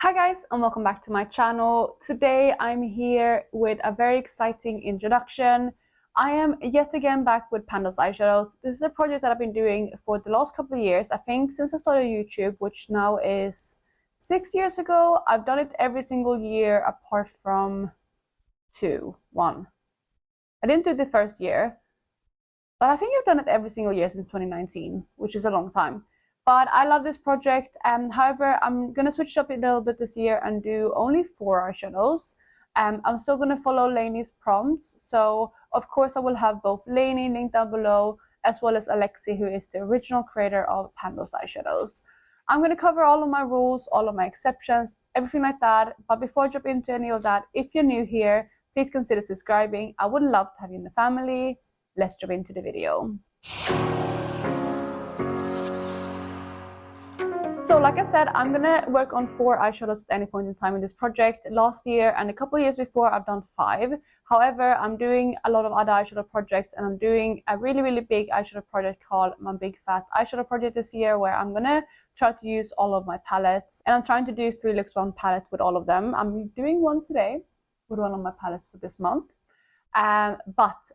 Hi guys, and welcome back to my channel. Today I'm here with a very exciting introduction. I am yet again back with Pan Those Eyeshadows. This is a project that I've been doing for the last couple of years. I think since I started YouTube, which now is 6 years ago. I've done it every single year apart from one. I didn't do it the first year, but I think I've done it every single year since 2019, which is a long time. But I love this project. However, I'm going to switch up a little bit this year and do only 4 eyeshadows. I'm still going to follow Laney's prompts. So, of course, I will have both Laney linked down below, as well as Alexi, who is the original creator of Pan Those Eyeshadows. I'm going to cover all of my rules, all of my exceptions, everything like that. But before I jump into any of that, if you're new here, please consider subscribing. I would love to have you in the family. Let's jump into the video. So like I said, I'm gonna work on 4 eyeshadows at any point in time in this project. Last year and a couple of years before, I've done 5. However, I'm doing a lot of other eyeshadow projects, and I'm doing a really big eyeshadow project called my Big Fat Eyeshadow Project this year, where I'm gonna try to use all of my palettes. And I'm trying to do 3 looks 1 palette with all of them. I'm doing one today with one of my palettes for this month. But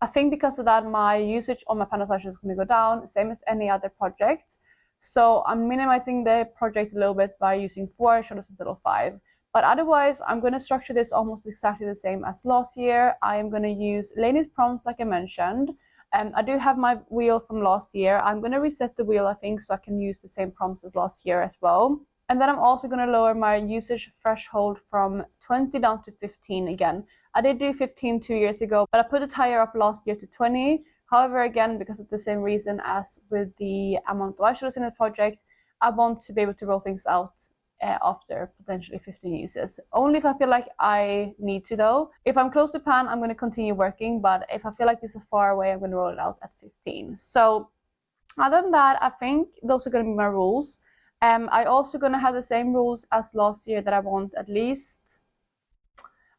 I think because of that, my usage on my Pan Those eyeshadows is gonna go down, same as any other project. So I'm minimizing the project a little bit by using 4 eyeshadows instead of 5. But otherwise, I'm going to structure this almost exactly the same as last year. I am going to use Laney's prompts like I mentioned. I do have my wheel from last year. I'm going to reset the wheel, I think, so I can use the same prompts as last year as well. And then I'm also going to lower my usage threshold from 20 down to 15 again. I did do 15 2 years ago, but I put it higher up last year to 20. However, again, because of the same reason as with the amount of eyeshadows in the project, I want to be able to roll things out after potentially 15 uses. Only if I feel like I need to though. If I'm close to pan, I'm going to continue working, but if I feel like this is far away, I'm going to roll it out at 15. So other than that, I think those are going to be my rules. I also going to have the same rules as last year, that I want at least...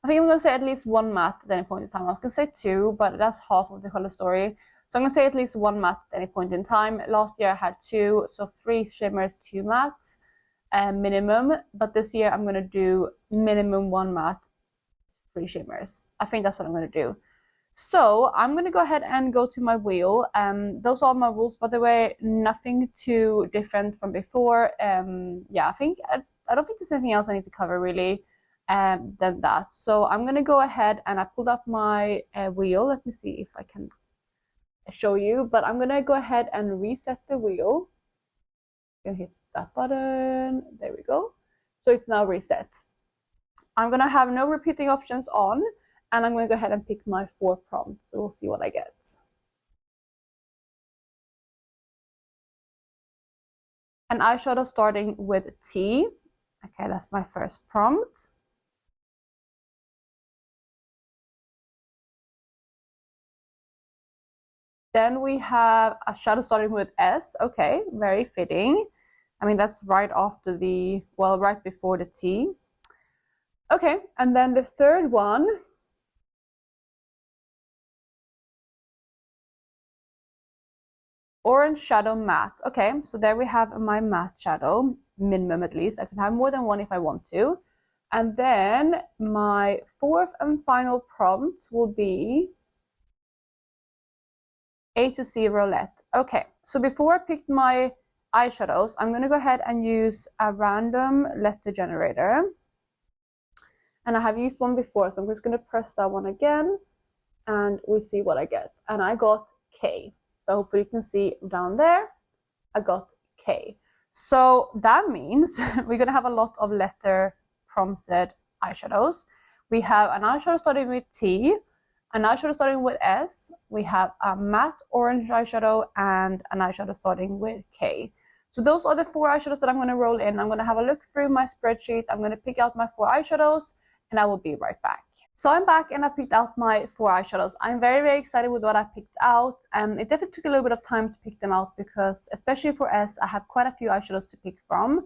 I think I'm going to say at least 1 matte at any point in time. I was going to say 2, but that's half of the color story. So I'm going to say at least 1 matte at any point in time. Last year I had 2, so 3 shimmers, 2 mattes minimum. But this year I'm going to do minimum 1 matte, 3 shimmers. I think that's what I'm going to do. So I'm going to go ahead and go to my wheel. Those are my rules, by the way. Nothing too different from before. Yeah, I don't think there's anything else I need to cover really. Than that. So I'm gonna go ahead, and I pulled up my wheel. Let me see if I can show you, but I'm gonna go ahead and reset the wheel. I'm gonna hit that button. There we go. So it's now reset. I'm gonna have no repeating options on, and I'm gonna go ahead and pick my 4 prompts. So we'll see what I get. An eyeshadow starting with T. Okay, that's my first prompt. Then we have a shadow starting with S. Okay, very fitting. I mean, that's right after the, well, right before the T. Okay, and then the third one. Orange shadow matte. Okay, so there we have my matte shadow, minimum at least. I can have more than 1 if I want to. And then my 4th and final prompt will be A to C roulette. Okay, so before I picked my eyeshadows, I'm going to go ahead and use a random letter generator. And I have used one before, so I'm just going to press that one again, and we see what I get. And I got K. So hopefully you can see down there, I got K. So that means we're going to have a lot of letter prompted eyeshadows. We have an eyeshadow starting with T, an eyeshadow starting with S, we have a matte orange eyeshadow, and an eyeshadow starting with K. So those are the 4 eyeshadows that I'm going to roll in. I'm going to have a look through my spreadsheet. I'm going to pick out my 4 eyeshadows, and I will be right back. So I'm back, and I picked out my 4 eyeshadows. I'm very excited with what I picked out. It definitely took a little bit of time to pick them out because, especially for S, I have quite a few eyeshadows to pick from.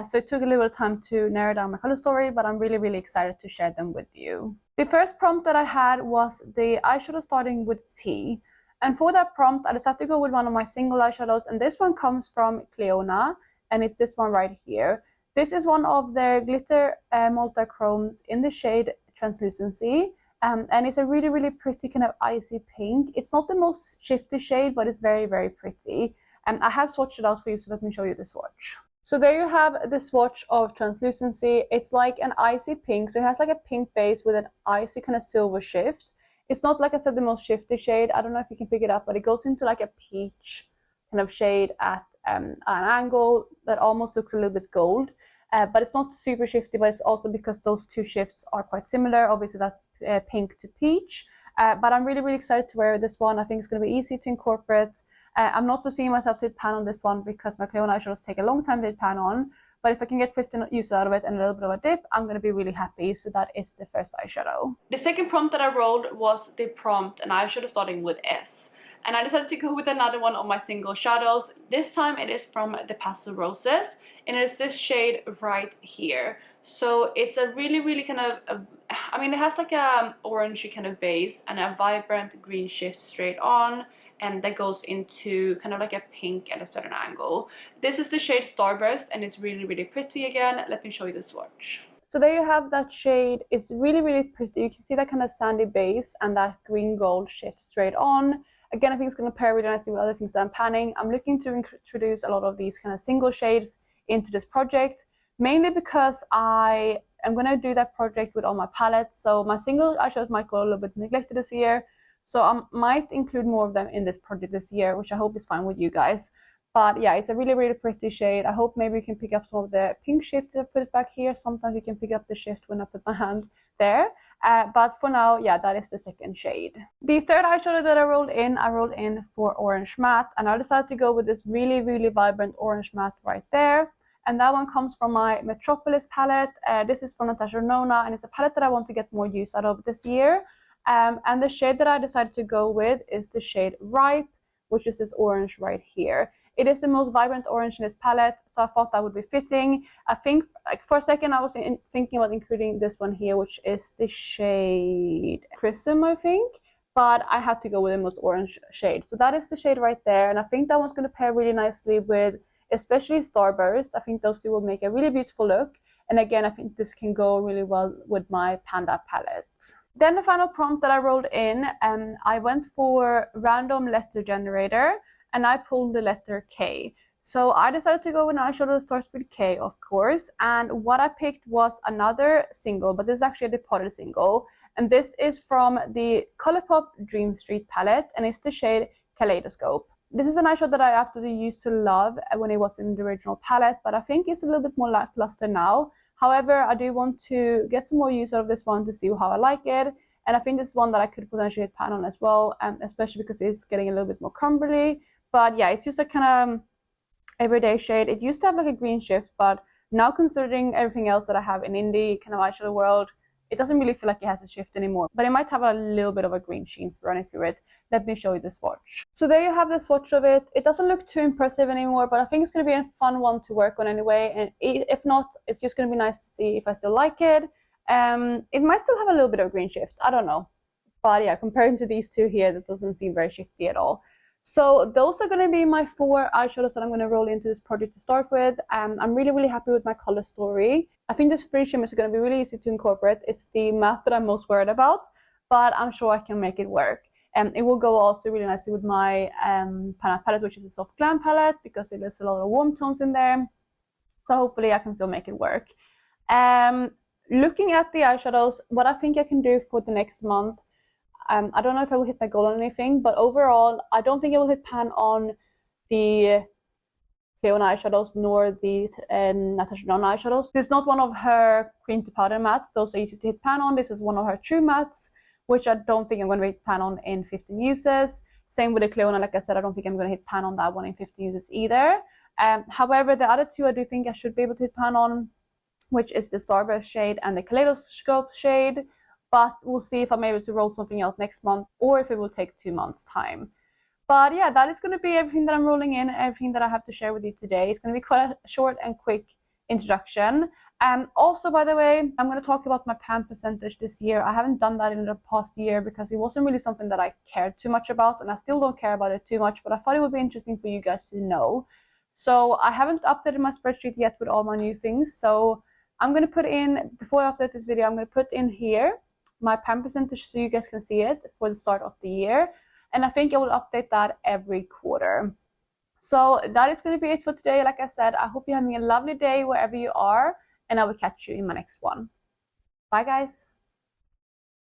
So it took a little bit of time to narrow down my color story, but I'm really excited to share them with you. The first prompt that I had was the eyeshadow starting with T. And for that prompt, I decided to go with one of my single eyeshadows, and this one comes from Cleona, and it's this one right here. This is one of their glitter multi-chromes in the shade Translucency. And it's a really, really pretty kind of icy pink. It's not the most shifty shade, but it's very, very pretty. And I have swatched it out for you, so let me show you the swatch. So there you have the swatch of Translucency. It's like an icy pink, so it has like a pink base with an icy kind of silver shift. It's not, like I said, the most shifty shade. I don't know if you can pick it up, but it goes into like a peach kind of shade at an angle that almost looks a little bit gold. But it's not super shifty, but it's also because those two shifts are quite similar. Obviously that pink to peach. But I'm really, really excited to wear this one. I think it's going to be easy to incorporate. I'm not foreseeing myself to hit pan on this one because my Cleon eyeshadows take a long time to hit pan on. But if I can get 15 uses out of it and a little bit of a dip, I'm going to be really happy. So that is the first eyeshadow. The second prompt that I rolled was the prompt, an eyeshadow starting with S. And I decided to go with another one of my single shadows. This time it is from the Pastel Roses. And it is this shade right here. So it's a really, really kind of, I mean, it has like a orangey kind of base and a vibrant green shift straight on. And that goes into kind of like a pink at a certain angle. This is the shade Starburst and it's really, really pretty again. Let me show you the swatch. So there you have that shade. It's really, really pretty. You can see that kind of sandy base and that green gold shift straight on. Again, I think it's going to pair really nicely with other things that I'm panning. I'm looking to introduce a lot of these kind of single shades into this project, mainly because I am going to do that project with all my palettes. So my single eyeshadows might go a little bit neglected this year. So I might include more of them in this project this year, which I hope is fine with you guys. But yeah, it's a really, really pretty shade. I hope maybe you can pick up some of the pink shifts and put it back here. Sometimes you can pick up the shift when I put my hand there. But for now, yeah, that is the second shade. The third eyeshadow that I rolled in for Orange Matte. And I decided to go with this really, really vibrant Orange Matte right there. And that one comes from my Metropolis palette. This is from Natasha Denona, and it's a palette that I want to get more use out of this year. And the shade that I decided to go with is the shade Ripe, which is this orange right here. It is the most vibrant orange in this palette, so I thought that would be fitting. I think, like, for a second I was thinking about including this one here, which is the shade Chrism, I think. But I had to go with the most orange shade. So that is the shade right there, and I think that one's going to pair really nicely with especially Starburst. I think those two will make a really beautiful look. And again, I think this can go really well with my Panda palette. Then the final prompt that I rolled in, I went for random letter generator and I pulled the letter K. So I decided to go with an eyeshadow that starts with K, of course. And what I picked was another single, but this is actually a departed single. And this is from the Colourpop Dream Street palette, and it's the shade Kaleidoscope. This is an eyeshadow that I absolutely used to love when it was in the original palette, but I think it's a little bit more lackluster now. However, I do want to get some more use out of this one to see how I like it. And I think this is one that I could potentially hit pan on as well, especially because it's getting a little bit more crumbly. But yeah, it's just a kind of everyday shade. It used to have like a green shift, but now considering everything else that I have in indie kind of eyeshadow world, it doesn't really feel like it has a shift anymore, but it might have a little bit of a green sheen running through it. Let me show you the swatch. So there you have the swatch of it. It doesn't look too impressive anymore, but I think it's going to be a fun one to work on anyway. And if not, it's just going to be nice to see if I still like it. It might still have a little bit of green shift. I don't know. But yeah, comparing to these two here, that doesn't seem very shifty at all. So those are going to be my 4 eyeshadows that I'm going to roll into this project to start with. I'm really, really happy with my color story. I think this 3 shimmers are going to be really easy to incorporate. It's the matte that I'm most worried about, but I'm sure I can make it work. It will go also really nicely with my Pan palette, which is a soft glam palette, because it has a lot of warm tones in there. So hopefully I can still make it work. Looking at the eyeshadows, what I think I can do for the next month, I don't know if I will hit my goal on anything, but overall, I don't think I will hit pan on the Cleon eyeshadows nor the Natasha Denona eyeshadows. This is not one of her cream to powder mattes. Those are easy to hit pan on. This is one of her true mattes, which I don't think I'm going to hit pan on in 15 uses. Same with the Cleon. Like I said, I don't think I'm going to hit pan on that one in 15 uses either. However, the other two I do think I should be able to hit pan on, which is the Starburst shade and the Kaleidoscope shade. But we'll see if I'm able to roll something else next month or if it will take 2 months' time. But yeah, that is going to be everything that I'm rolling in, everything that I have to share with you today. It's going to be quite a short and quick introduction. Also, by the way, I'm going to talk about my pan percentage this year. I haven't done that in the past year because it wasn't really something that I cared too much about, and I still don't care about it too much, but I thought it would be interesting for you guys to know. So I haven't updated my spreadsheet yet with all my new things. So I'm going to put in, before I update this video, I'm going to put in here my pan percentage so you guys can see it for the start of the year. And I think I will update that every quarter. So that is going to be it for today. Like I said, I hope you're having a lovely day wherever you are, and I will catch you in my next one. Bye guys.